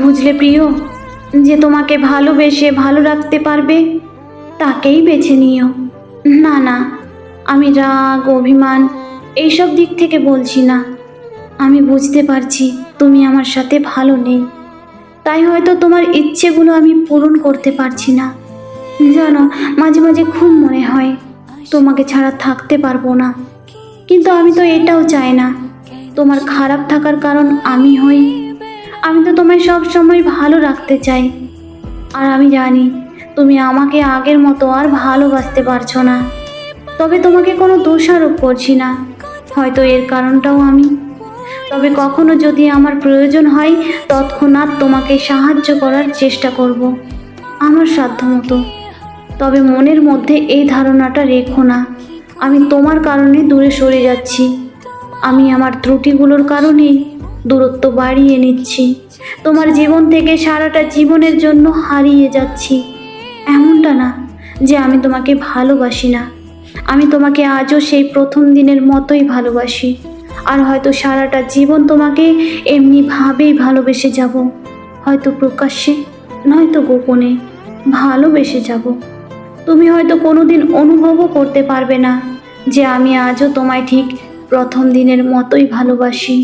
বুঝলে প্রিয়, যে তোমাকে ভালোবেসে ভালো রাখতে পারবে তাকেই বেছে নিও। না না, আমি রাগ অভিমান এইসব দিক থেকে বলছি না। আমি বুঝতে পারছি তুমি আমার সাথে ভালো নেই, তাই হয়তো তোমার ইচ্ছেগুলো আমি পূরণ করতে পারছি না। জানো, মাঝে মাঝে খুব মনে হয় তোমাকে ছাড়া থাকতে পারবো না, কিন্তু আমি তো এটাও চাই না তোমার খারাপ থাকার কারণ আমি হই। আমি তো তোমায় সব সময় ভালো রাখতে চাই, আর আমি জানি তুমি আমাকে আগের মতো আর ভালোবাসতে পারছো না। তবে তোমাকে কোনো দোষারোপ করছি না, হয়তো এর কারণটাও আমি। তবে কখনো যদি আমার প্রয়োজন হয় তৎক্ষণাৎ তোমাকে সাহায্য করার চেষ্টা করব, আমার সাধ্যমতো। তবে মনের মধ্যে এই ধারণাটা রেখো না আমি তোমার কারণে দূরে সরে যাচ্ছি। আমি আমার ত্রুটিগুলোর কারণেই দূরত্ব বাড়িয়ে নিচ্ছি, তোমার জীবন থেকে সারাটা জীবনের জন্য হারিয়ে যাচ্ছি। এমনটা না যে আমি তোমাকে ভালোবাসি না, আমি তোমাকে আজও সেই প্রথম দিনের মতোই ভালোবাসি, আর হয়তো সারাটা জীবন তোমাকে এমনিভাবেই ভালোবেসে যাব। হয়তো প্রকাশ্যে, নয়তো গোপনে ভালোবেসে যাব। তুমি হয়তো কোনোদিন অনুভবও করতে পারবে না যে আমি আজও তোমায় ঠিক প্রথম দিনের মতোই ভালোবাসি।